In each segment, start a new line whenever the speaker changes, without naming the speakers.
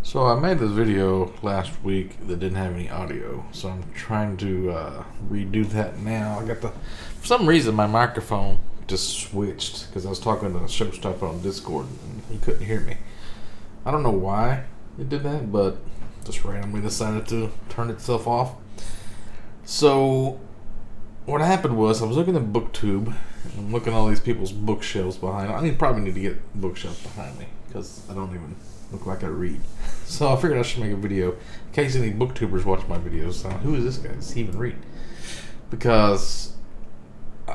So I made this video last week that didn't have any audio, so I'm trying to redo that now. For some reason my microphone just switched because I was talking to the showstopper on Discord and he couldn't hear me. I don't know why it did that, but just randomly decided to turn itself off. So what happened was I was looking at BookTube and I'm looking at all these people's bookshelves behind. Probably need to get bookshelves behind me because I don't even look like I read. So I figured I should make a video in case any booktubers watch my videos. So who is this guy? Does he even read? Because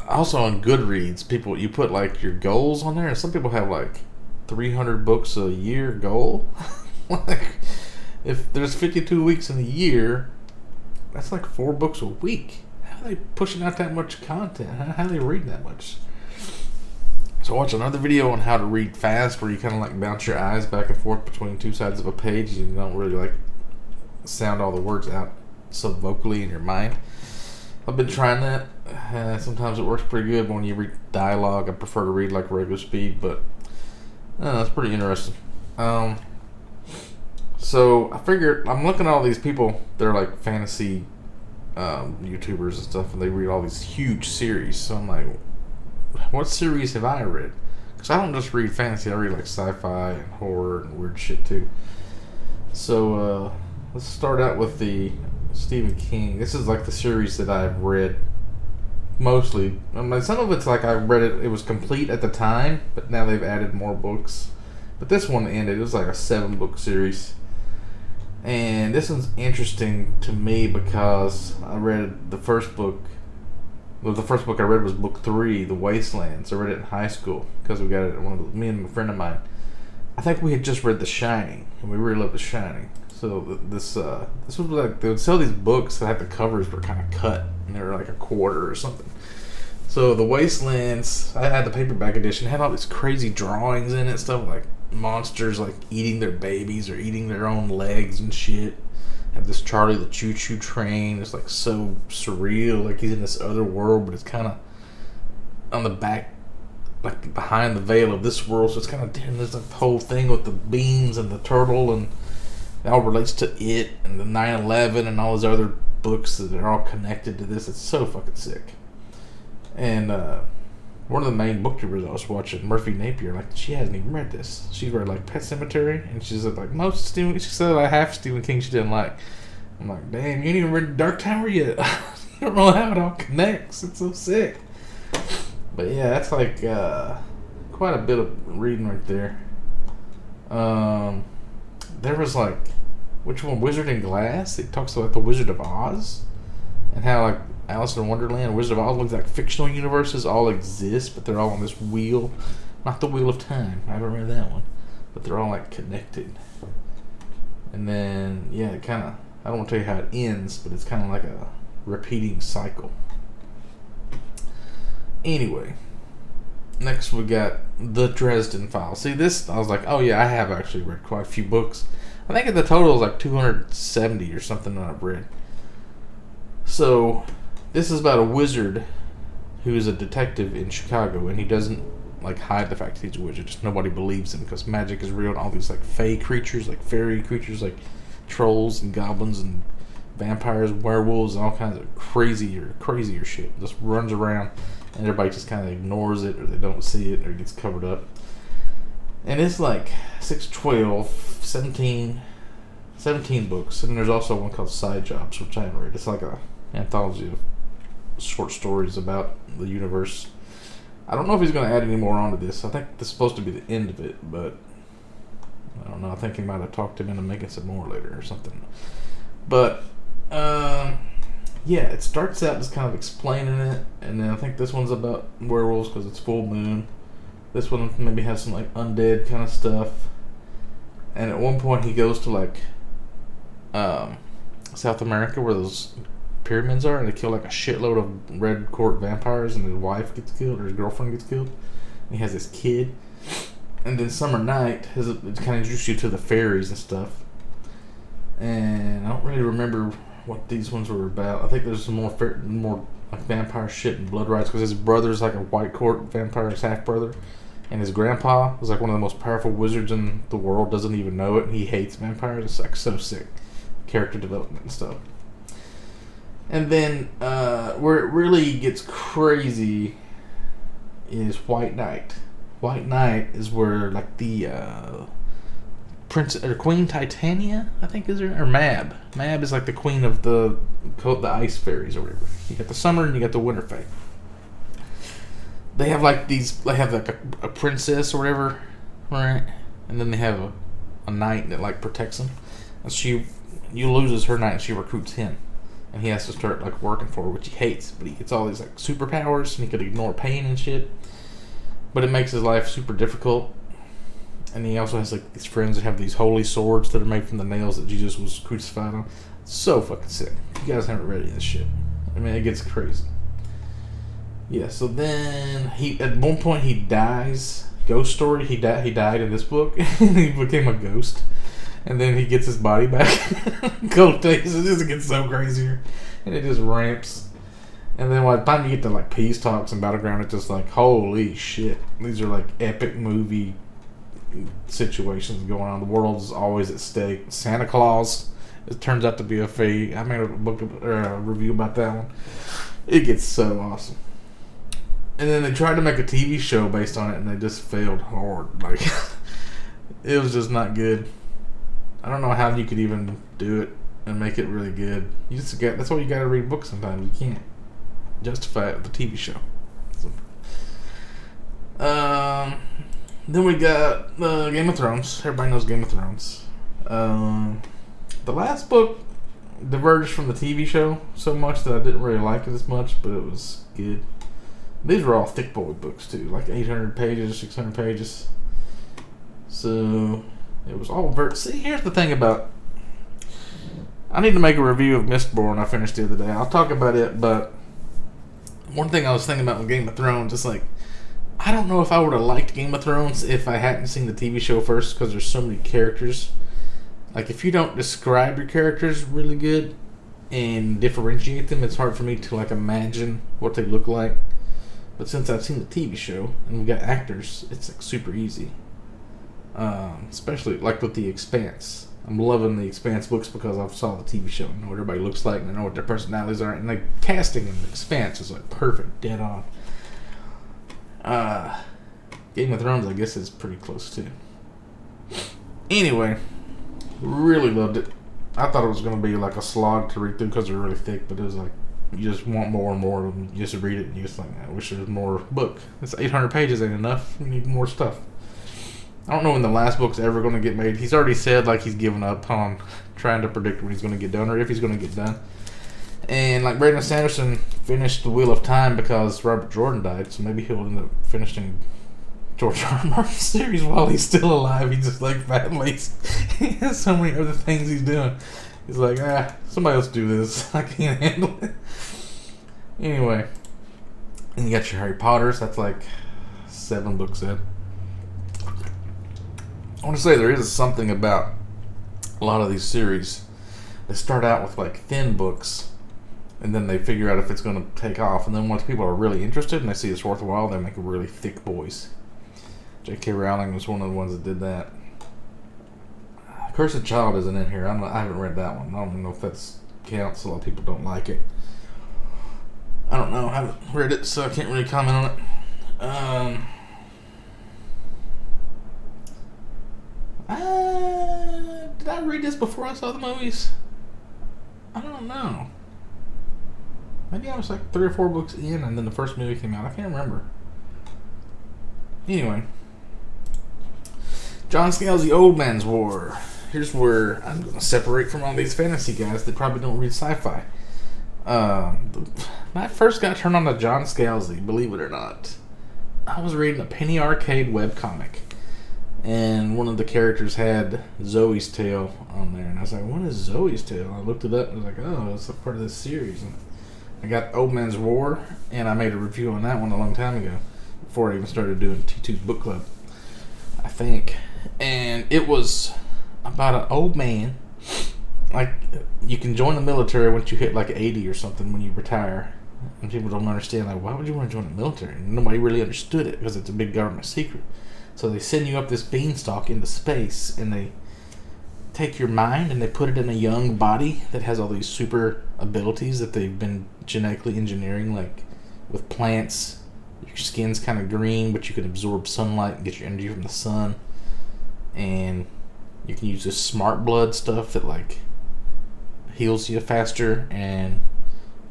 also on Goodreads, you put like your goals on there, and some people have like 300 books a year goal. Like, if there's 52 weeks in a year, that's like 4 books a week. How are they pushing out that much content? How are they reading that much? So watch another video on how to read fast, where you kind of like bounce your eyes back and forth between two sides of a page. You don't really like sound all the words out so vocally in your mind. I've been trying that. Sometimes it works pretty good. But when you read dialogue, I prefer to read like regular speed, but it's pretty interesting. So I figured, I'm looking at all these people, they're like fantasy YouTubers and stuff, and they read all these huge series. So I'm like, what series have I read? Because I don't just read fantasy, I read like sci-fi and horror and weird shit too. So let's start out with the Stephen King. This is like the series that I've read mostly. Some of it's like I read it was complete at the time, but now they've added more books. But this one ended. It was like a 7-book series. And this one's interesting to me because I read the first book. Well, the first book I read was book 3, The Wastelands. I read it in high school because we got it. Me and a friend of mine. I think we had just read The Shining, and we really loved The Shining. So this was like, they would sell these books that had the covers were kind of cut, and they were like a quarter or something. So The Wastelands, I had the paperback edition. It had all these crazy drawings in it, stuff like monsters like eating their babies or eating their own legs and shit. Have this Charlie the Choo Choo Train. It's like so surreal, like he's in this other world, but it's kind of on the back, like behind the veil of this world. So it's kind of dim. There's like the whole thing with the beans and the turtle, and it all relates to it and the 9/11 and all those other books that are all connected to this. It's so fucking sick. And one of the main booktubers I was watching, Murphy Napier, like, she hasn't even read this. She's read like Pet Sematary, and she said like she said like half Stephen King she didn't like. I'm like, damn, you ain't even read Dark Tower yet. You don't know how it all connects. It's so sick. But yeah, that's like quite a bit of reading right there. There was like, which one? Wizard in Glass. It talks about the Wizard of Oz and how like Alice in Wonderland, Wizard of Oz looks like fictional universes all exist, but they're all on this wheel. Not the Wheel of Time. I haven't read that one. But they're all like connected. And then, yeah, it kind of, I don't want to tell you how it ends, but it's kind of like a repeating cycle. Anyway, next we got the Dresden File. See, this, I was like, oh yeah, I have actually read quite a few books. I think the total is like 270 or something that I've read. So, this is about a wizard who is a detective in Chicago, and he doesn't like hide the fact that he's a wizard. Just nobody believes him because magic is real, and all these like fey creatures, like fairy creatures, like trolls and goblins and vampires and werewolves and all kinds of crazier shit just runs around, and everybody just kind of ignores it, or they don't see it, or it gets covered up. And it's like 17 books, and there's also one called Side Jobs, which I haven't read. It's like a anthology of short stories about the universe. I don't know if he's going to add any more onto this. I think this is supposed to be the end of it, but I don't know. I think he might have talked him into making some more later or something. But yeah, it starts out just kind of explaining it, and then I think this one's about werewolves because it's full moon. This one maybe has some like undead kind of stuff. And at one point he goes to like South America where those pyramids are, and they kill like a shitload of red court vampires, and his wife gets killed, or his girlfriend gets killed, and he has this kid. And then Summer Night it kind of introduces you to the fairies and stuff, and I don't really remember what these ones were about. I think there's some more like vampire shit and blood rights, because his brother's like a white court vampire, his half brother, And his grandpa is like one of the most powerful wizards in the world, doesn't even know it, and he hates vampires. It's like so sick. Character development and stuff. And then where it really gets crazy is White Knight. White Knight is where like the Prince or Queen Titania, I think is her, or Mab. Mab is like the queen of the ice fairies or whatever. You got the summer and you got the winter fae. They have like these. They have like a princess or whatever, right? And then they have a knight that like protects them. And you loses her knight and she recruits him, and he has to start like working for her, which he hates. But he gets all these like superpowers and he could ignore pain and shit. But it makes his life super difficult. And he also has like these friends that have these holy swords that are made from the nails that Jesus was crucified on. So fucking sick. You guys haven't read any of this shit. I mean, it gets crazy. Yeah, so then at one point he dies. Ghost story. He died in this book. He became a ghost, and then he gets his body back. Cold days. It just gets so crazier, and it just ramps. And then by the time you get to like peace talks and battleground, it's just like holy shit. These are like epic movie situations going on. The world is always at stake. Santa Claus. It turns out to be a fake. I made a book a review about that one. It gets so awesome. And then they tried to make a TV show based on it, and they just failed hard. Like, it was just not good. I don't know how you could even do it and make it really good. That's why you got to read books sometimes. You can't justify it with a TV show. So, then we got Game of Thrones. Everybody knows Game of Thrones. The last book diverged from the TV show so much that I didn't really like it as much, but it was good. These were all thick boy books too, like 800 pages, 600 pages. So it was all See, here's the thing about. I need to make a review of Mistborn. I finished the other day. I'll talk about it, but one thing I was thinking about with Game of Thrones is like, I don't know if I would have liked Game of Thrones if I hadn't seen the TV show first, because there's so many characters. Like, if you don't describe your characters really good and differentiate them, it's hard for me to like imagine what they look like. But since I've seen the TV show and we got actors, it's like super easy. Especially like with The Expanse. I'm loving The Expanse books because I saw the TV show and know what everybody looks like and I know what their personalities are. And like casting in The Expanse is like perfect, dead on. Game of Thrones, I guess, is pretty close too. Anyway, really loved it. I thought it was going to be like a slog to read through because they're really thick, but it was like, you just want more and more of them. You just read it and you just think, I wish there was more book. It's 800 pages ain't enough. You need more stuff. I don't know when the last book's ever going to get made. He's already said like he's given up on trying to predict when he's going to get done or if he's going to get done. And like Brandon Sanderson finished The Wheel of Time because Robert Jordan died, so maybe he'll end up finishing George R. R. Martin's series while he's still alive. He's just like fat and lazy. He has so many other things he's doing. He's like, somebody else do this. I can't handle it. Anyway, and you got your Harry Potters. That's like 7 books in. I want to say there is something about a lot of these series. They start out with like thin books, and then they figure out if it's going to take off. And then once people are really interested and they see it's worthwhile, they make really thick boys. J.K. Rowling was one of the ones that did that. Cursed Child isn't in here. I haven't read that one. I don't even know if that counts. A lot of people don't like it. I don't know. I haven't read it, so I can't really comment on it. Did I read this before I saw the movies? I don't know. Maybe I was like 3 or 4 books in, and then the first movie came out. I can't remember. Anyway. John Scalzi, Old Man's War. Here's where I'm going to separate from all these fantasy guys that probably don't read sci-fi. When I first got turned on to John Scalzi, believe it or not, I was reading a Penny Arcade webcomic. And one of the characters had Zoe's Tale on there. And I was like, what is Zoe's Tale? And I looked it up and I was like, oh, it's a part of this series. And I got Old Man's War, and I made a review on that one a long time ago. Before I even started doing T2's book club, I think. And it was about an old man. Like, you can join the military once you hit like 80 or something when you retire. And people don't understand, like, why would you want to join the military? And nobody really understood it because it's a big government secret. So they send you up this beanstalk into space, and they take your mind and they put it in a young body that has all these super abilities that they've been genetically engineering, like with plants. Your skin's kind of green, but you can absorb sunlight and get your energy from the sun. And you can use this smart blood stuff that like heals you faster, and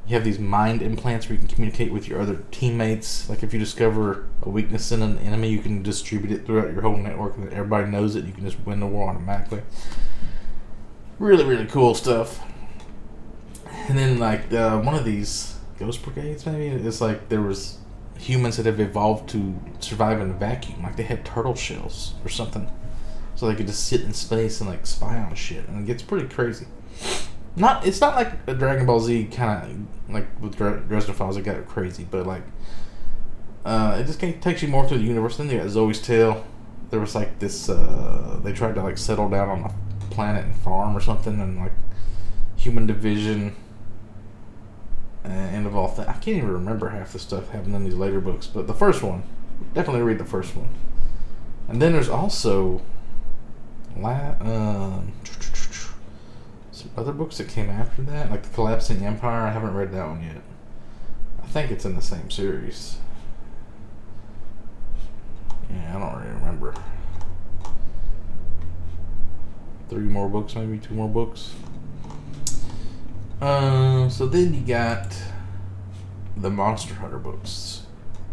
you have these mind implants where you can communicate with your other teammates. Like if you discover a weakness in an enemy, you can distribute it throughout your whole network and everybody knows it. You can just win the war automatically. Really, really cool stuff. And then like one of these ghost brigades, maybe, it's like there was humans that have evolved to survive in a vacuum. Like they had turtle shells or something, so they could just sit in space and like spy on shit, and it gets pretty crazy. It's not like a Dragon Ball Z kind of like with Dresden Files. It got crazy, but like it just takes you more through the universe. Then you got Zoe's Tale. There was like this. They tried to like settle down on a planet and farm or something, and like human division. End of all things. I can't even remember half the stuff happening in these later books, but the first one, definitely read the first one. And then there's also some other books that came after that, like The Collapsing Empire. I haven't read that one yet. I think it's in the same series. Yeah, I don't really remember. 3 more books, maybe 2 more books. So then you got the Monster Hunter books.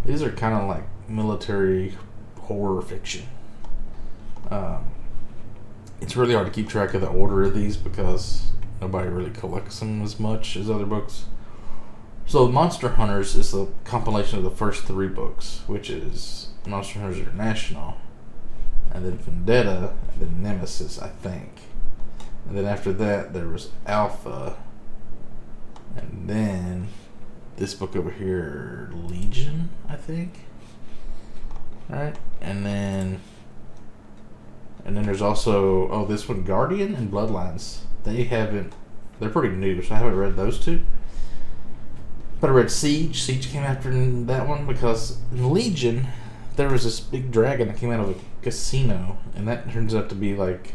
These are kind of like military horror fiction. It's really hard to keep track of the order of these because nobody really collects them as much as other books. So Monster Hunters is a compilation of the first 3 books, which is Monster Hunters International, and then Vendetta, and then Nemesis, I think. And then after that, there was Alpha, and then this book over here, Legion, I think. Alright, and then there's also, this one, Guardian and Bloodlines. They're pretty new, so I haven't read those 2. But I read Siege. Siege came after that one because in Legion, there was this big dragon that came out of a casino, and that turns out to be like,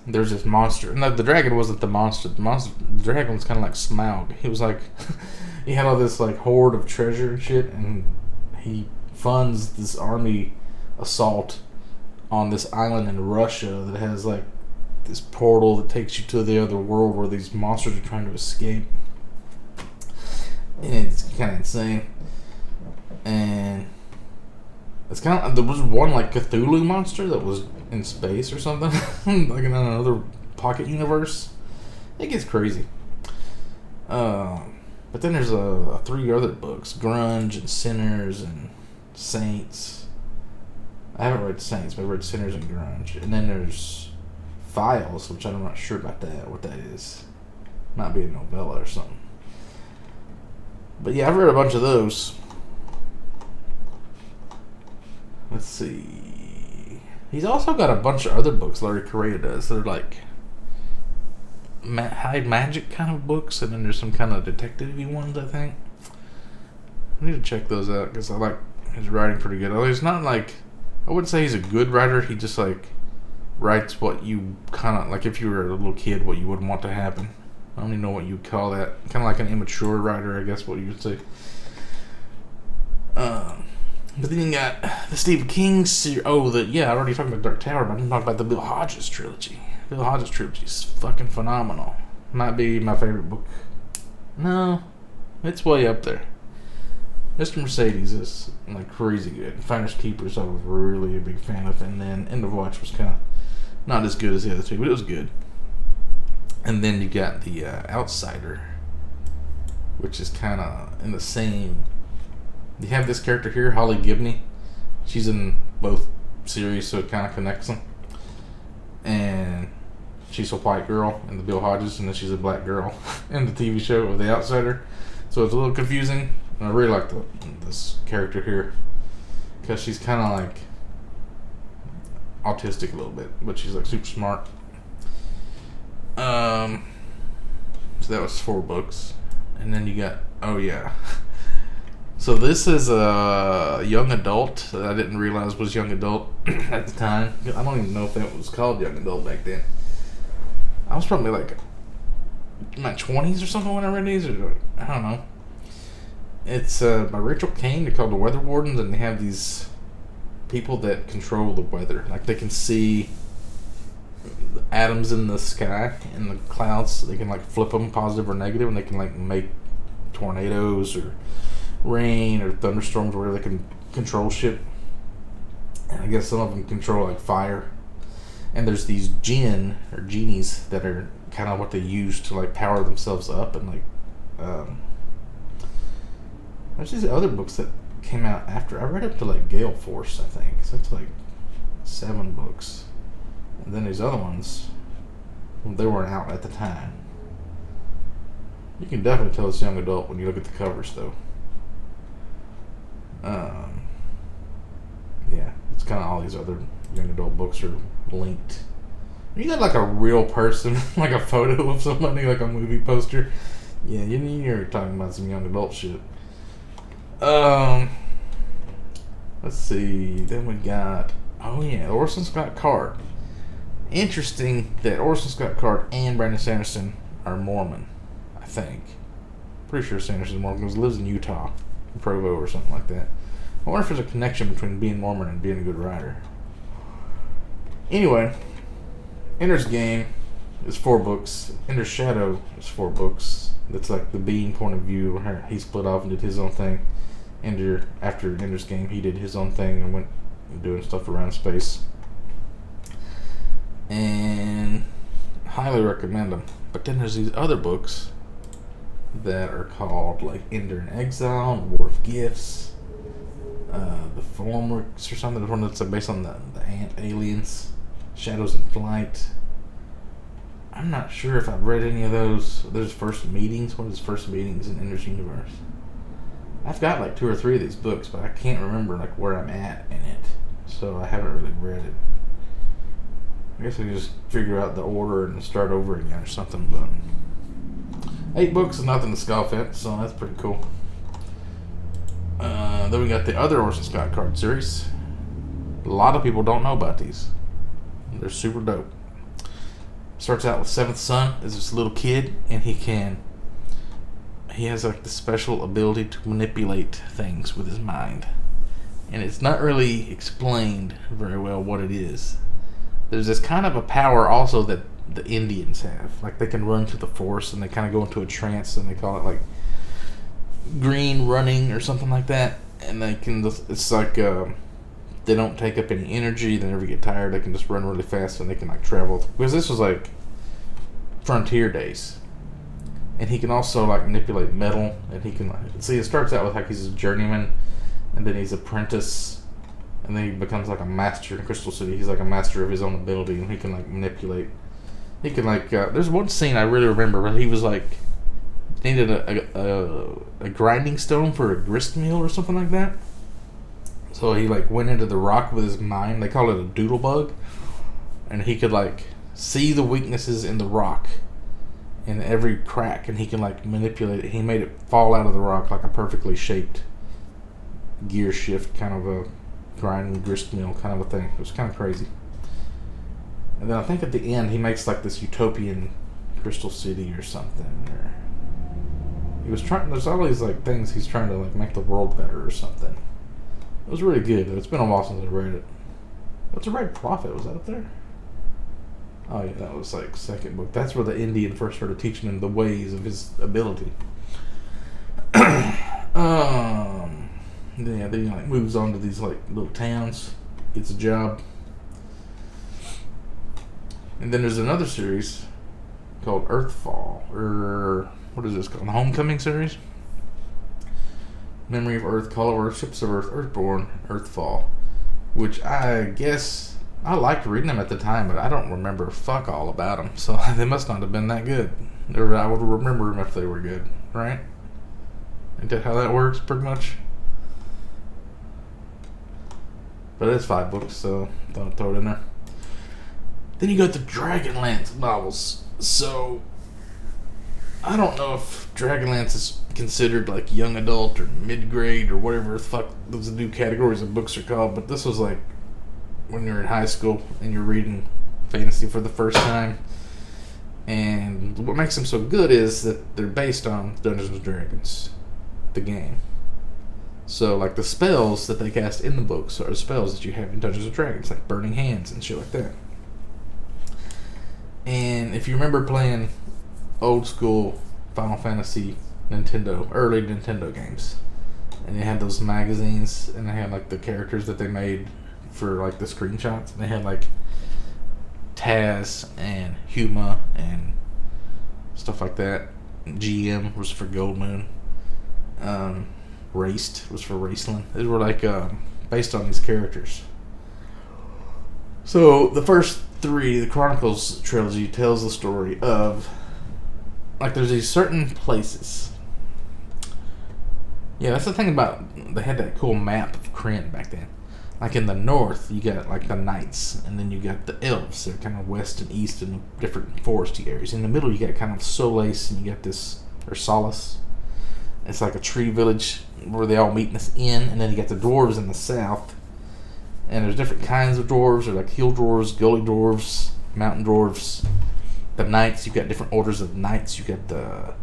there's this monster. No, the dragon wasn't the monster. The dragon was kind of like Smaug. He was like, he had all this like hoard of treasure and shit, and he funds this army assault on this island in Russia that has like this portal that takes you to the other world where these monsters are trying to escape. And it's kind of insane. And it's kind of, there was one like Cthulhu monster that was in space or something, like in another pocket universe. It gets crazy. But then there's 3 other books: Grunge and Sinners and Saints. I haven't read Saints, but I've read Sinners and Grunge. And then there's Files, which I'm not sure about what that is. Might be a novella or something. But yeah, I've read a bunch of those. Let's see. He's also got a bunch of other books Larry Correa does. They're like high magic kind of books, and then there's some kind of detective-y ones, I think. I need to check those out because I like his writing pretty good. Although he's not like, I wouldn't say he's a good writer. He just like writes what you kind of like, if you were a little kid, what you would want to happen. I don't even know what you'd call that. Kind of like an immature writer, I guess, what you would say. But then you got the Stephen King series. I already talked about Dark Tower, but I didn't talk about the Bill Hodges trilogy. Bill Hodges trilogy is fucking phenomenal. Might be my favorite book. No, it's way up there. Mr. Mercedes is like crazy good. Finders Keepers I was really a big fan of, and then End of Watch was kind of not as good as the other 2, but it was good. And then you got The Outsider, which is kind of in the same. You have this character here, Holly Gibney. She's in both series, so it kind of connects them. And she's a white girl in the Bill Hodges, and then she's a black girl in the TV show of The Outsider. So it's a little confusing. And I really like this character here because she's kind of like autistic a little bit, but she's like super smart. So that was 4 books. And then you got, oh yeah. So this is a young adult that I didn't realize was young adult at the time. I don't even know if that was called young adult back then. I was probably like in my 20s or something when I read these, or I don't know. It's by Rachel Kane. They're called the Weather Wardens, and they have these people that control the weather. Like they can see the atoms in the sky and the clouds. They can like flip them positive or negative, and they can like make tornadoes or rain or thunderstorms or whatever. They can control shit. And I guess some of them control like fire. And there's these jinn or genies that are kind of what they use to like power themselves up, and like there's these other books that came out after. I read up to like Gale Force, I think. So that's like 7 books. And then these other ones, they weren't out at the time. You can definitely tell it's young adult when you look at the covers, though. Yeah, it's kind of all these other young adult books are linked. You got like a real person, like a photo of somebody, like a movie poster. Yeah, you're talking about some young adult shit. Let's see. Then we got, Orson Scott Card. Interesting that Orson Scott Card and Brandon Sanderson are Mormon, I think. Pretty sure Sanderson's Mormon because he lives in Utah, Provo or something like that. I wonder if there's a connection between being Mormon and being a good writer. Anyway, Ender's Game is 4 books. Ender's Shadow is 4 books. That's like the being point of view. He split off and did his own thing. After Ender's Game, he did his own thing and went doing stuff around space. And highly recommend them. But then there's these other books that are called like Ender in Exile, War of Gifts, the Formworks or something. The one that's based on the ant aliens, Shadows in Flight. I'm not sure if I've read any of those. There's First Meetings. What is First Meetings in Ender's Universe? I've got like 2 or 3 of these books, but I can't remember like where I'm at in it, so I haven't really read it. I guess I can just figure out the order and start over again or something. But 8 books is nothing to scoff at, so that's pretty cool. Then we got the other Orson Scott Card series. A lot of people don't know about these. They're super dope. Starts out with Seventh Son as this little kid, and he has like the special ability to manipulate things with his mind. And it's not really explained very well what it is. There's this kind of a power also that the Indians have. Like they can run to the force and they kind of go into a trance, and they call it like green running or something like that. And they can, it's like they don't take up any energy, they never get tired, they can just run really fast and they can like travel. Because this was like frontier days. And he can also like manipulate metal, and he can like, see, it starts out with like he's a journeyman, and then he's apprentice, and then he becomes like a master in Crystal City. He's like a master of his own ability, and he can like manipulate. He can like there's one scene I really remember where he was like needed a grinding stone for a grist mill or something like that. So he like went into the rock with his mind. They call it a doodle bug, and he could like see the weaknesses in the rock in every crack, and he can like manipulate it. He made it fall out of the rock like a perfectly shaped gear shift, kind of a grinding grist mill kind of a thing. It was kind of crazy. And then I think at the end he makes like this utopian Crystal City or something. Or he was trying. There's all these like things he's trying to like make the world better or something. It was really good. It's been a while since I read it. What's a Red Prophet? Was that up there? Oh yeah, that was like second book. That's where the Indian first started teaching him the ways of his ability. Yeah, then he like moves on to these like little towns, gets a job, and then there's another series called Earthfall, or what is this called? The Homecoming series. Memory of Earth, Call of Earth, Ships of Earth, Earthborn, Earthfall, which I guess I liked reading them at the time, but I don't remember fuck all about them, so they must not have been that good. Or I would remember them if they were good, right? Ain't that how that works, pretty much? But it's 5 books, so don't throw it in there. Then you got the Dragonlance novels. So I don't know if Dragonlance is considered like young adult or mid grade or whatever the fuck those new categories of books are called, but this was like when you're in high school and you're reading fantasy for the first time. And what makes them so good is that they're based on Dungeons and Dragons, the game. So like the spells that they cast in the books are spells that you have in Dungeons and Dragons, like Burning Hands and shit like that. And if you remember playing old school Final Fantasy early Nintendo games, and they had those magazines, and they had like the characters that they made for like the screenshots, and they had like Taz and Huma and stuff like that. GM was for Gold Moon. Raced was for Wasteland. They were like based on these characters. So the first three, the Chronicles trilogy, tells the story of like there's these certain places. Yeah, that's the thing about, they had that cool map of Krynn back then. Like in the north, you got like the knights, and then you got the elves. They're kind of west and east in different foresty areas. In the middle, you got kind of Solace, and you got this, or Solace. It's like a tree village where they all meet in this inn, and then you got the dwarves in the south. And there's different kinds of dwarves. There's like hill dwarves, gully dwarves, mountain dwarves. The knights, you've got different orders of knights. You got the,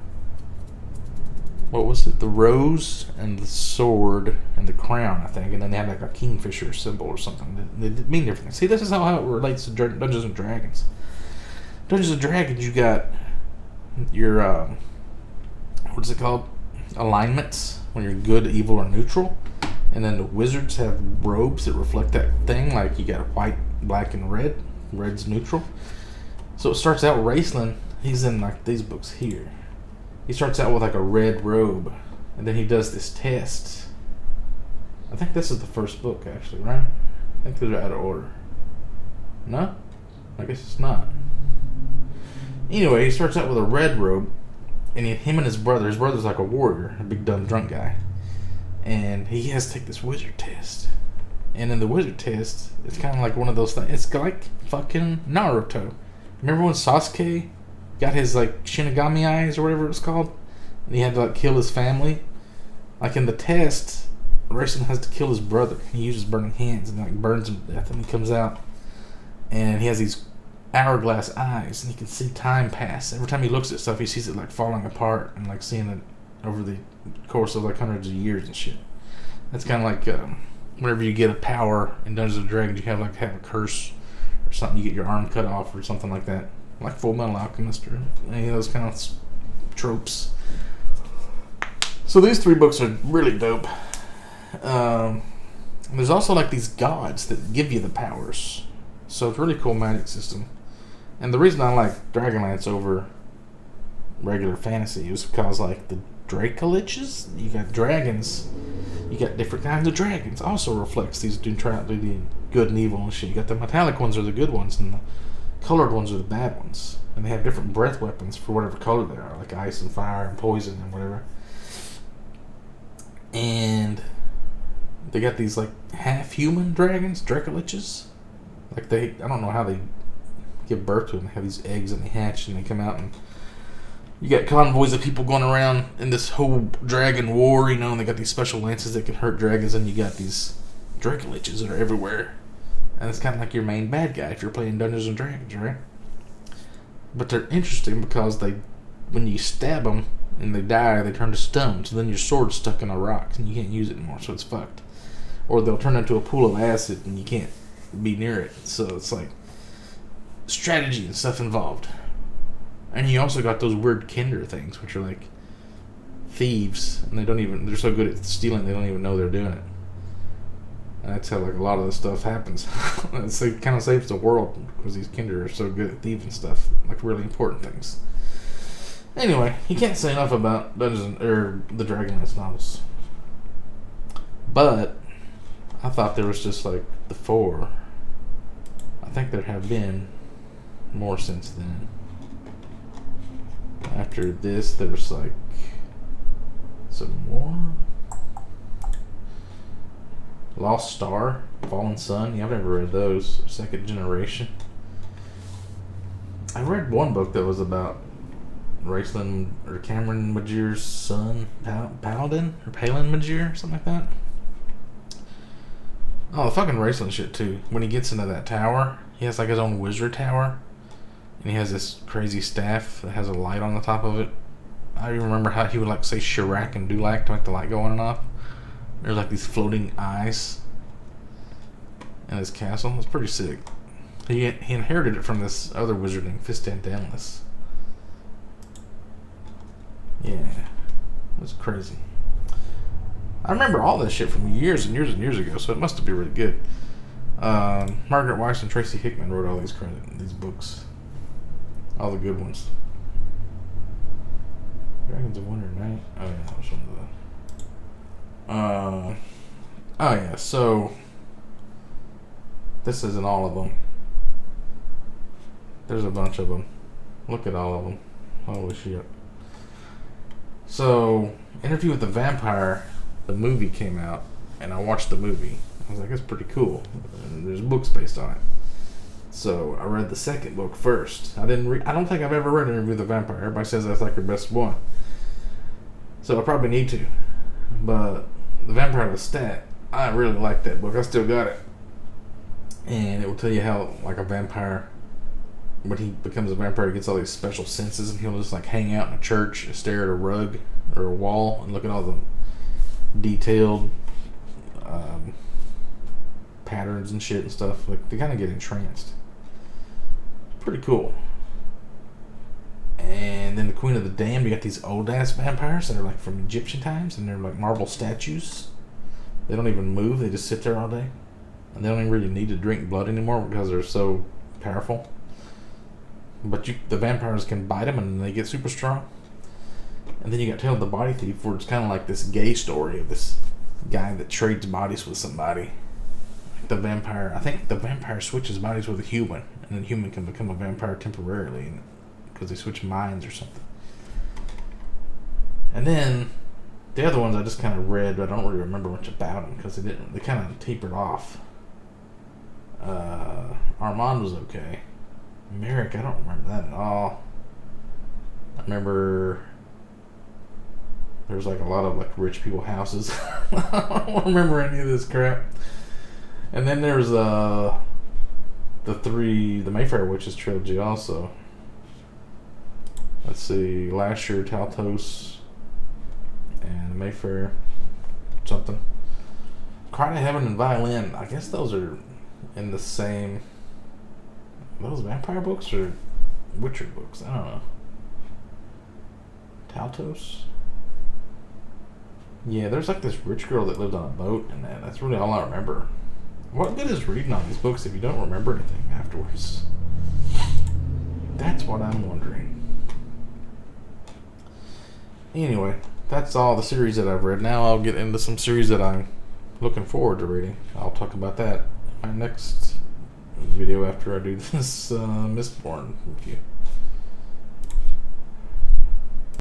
what was it? The rose and the sword and the crown, I think. And then they had like a kingfisher symbol or something. They mean different things. See, this is how it relates to Dungeons and Dragons. Dungeons and Dragons, you got your, what is it called? Alignments, when you're good, evil, or neutral. And then the wizards have robes that reflect that thing. Like you got white, black, and red. Red's neutral. So it starts out with Wasteland. He's in like these books here. He starts out with like a red robe, and then he does this test. I think this is the first book, actually, right? I think they're out of order. No? I guess it's not. Anyway, he starts out with a red robe, and him and his brother's like a warrior, a big dumb drunk guy. And he has to take this wizard test. And in the wizard test, it's kind of like one of those things. It's like fucking Naruto. Remember when Sasuke got his like Shinigami eyes or whatever it's called, and he had to like kill his family? Like in the test, Orson has to kill his brother. He uses burning hands and like burns him to death, and he comes out and he has these hourglass eyes, and he can see time pass. Every time he looks at stuff, he sees it like falling apart and like seeing it over the course of like hundreds of years and shit. That's kind of like whenever you get a power in Dungeons and Dragons, you have a curse or something. You get your arm cut off or something like that, like Full Metal Alchemist or any of those kind of tropes. So these three books are really dope. There's also like these gods that give you the powers, so it's a really cool magic system. And the reason I like Dragonlance over regular fantasy is because like the Dracoliches, you got dragons, you got different kinds of dragons, also reflects these neutrality, good and evil and shit. You got the metallic ones are the good ones, and the colored ones are the bad ones. And they have different breath weapons for whatever color they are, like ice and fire and poison and whatever. And they got these like half-human dragons, Dracoliches. Like I don't know how they give birth to them. They have these eggs and they hatch and they come out, and you got convoys of people going around in this whole dragon war, and they got these special lances that can hurt dragons, and you got these Dracoliches that are everywhere. And it's kind of like your main bad guy if you're playing Dungeons and Dragons, right? But they're interesting because when you stab them and they die, they turn to stone. So then your sword's stuck in a rock and you can't use it anymore, so it's fucked. Or they'll turn into a pool of acid and you can't be near it. So it's like strategy and stuff involved. And you also got those weird kinder things, which are like thieves, and they're so good at stealing they don't even know they're doing it. And that's how like a lot of this stuff happens. It kind of saves the world because these kinder are so good at thieving stuff, like really important things. Anyway, you can't say enough about Dungeons or the Dragonlance novels. But I thought there was just like the 4. I think there have been more since then. After this, there's like some more. Lost Star, Fallen Sun. Yeah, I've never read those. Second generation. I read one book that was about Raceland or Cameron Majir's son, Paladin or Palin Majir, something like that. Oh, the fucking Raceland shit too. When he gets into that tower, he has like his own wizard tower, and he has this crazy staff that has a light on the top of it. I remember how he would like say Chirac and Dulac to make the light go on and off. There's like these floating eyes in his castle. It's pretty sick. He inherited it from this other wizard named Fistandalis. Yeah, that's crazy. I remember all this shit from years and years and years ago, so it must have been really good. Margaret Weiss and Tracy Hickman wrote all these books, all the good ones. Dragons of Winter Night. Oh yeah, that was one of the. Oh yeah, so this isn't all of them. There's a bunch of them. Look at all of them. Holy shit. So, Interview with the Vampire, the movie came out, and I watched the movie. I was like, it's pretty cool. And there's books based on it. So, I read the second book first. I don't think I've ever read Interview with the Vampire. Everybody says that's like their best one. So, I probably need to. But, The Vampire Lestat, I really like that book. I still got it. And it will tell you how, like, a vampire, when he becomes a vampire, he gets all these special senses, and he'll just like hang out in a church and stare at a rug or a wall and look at all the detailed patterns and shit and stuff. Like, they kind of get entranced. Pretty cool. And then the Queen of the Damned, you got these old ass vampires that are like from Egyptian times, and they're like marble statues. They don't even move; they just sit there all day, and they don't even really need to drink blood anymore because they're so powerful. But the vampires can bite them and they get super strong. And then you got Tale of the Body Thief, where it's kind of like this gay story of this guy that trades bodies with somebody. The vampire, I think the vampire switches bodies with a human, and then the human can become a vampire temporarily because they switch minds or something. And then the other ones I just kind of read, but I don't really remember much about them because they kind of tapered off. Armand was okay. Merrick, I don't remember that at all. I remember there's like a lot of like rich people houses. I don't remember any of this crap. And then there's the Mayfair Witches trilogy also. Let's see, Lasher, Taltos, and Mayfair something. Cry to Heaven and Violin. I guess those are in the same. Those vampire books or Witcher books? I don't know. Taltos? Yeah, there's like this rich girl that lived on a boat, and that's really all I remember. What good is reading all these books if you don't remember anything afterwards? That's what I'm wondering. Anyway, that's all the series that I've read. Now I'll get into some series that I'm looking forward to reading. I'll talk about that in my next video after I do this Mistborn review.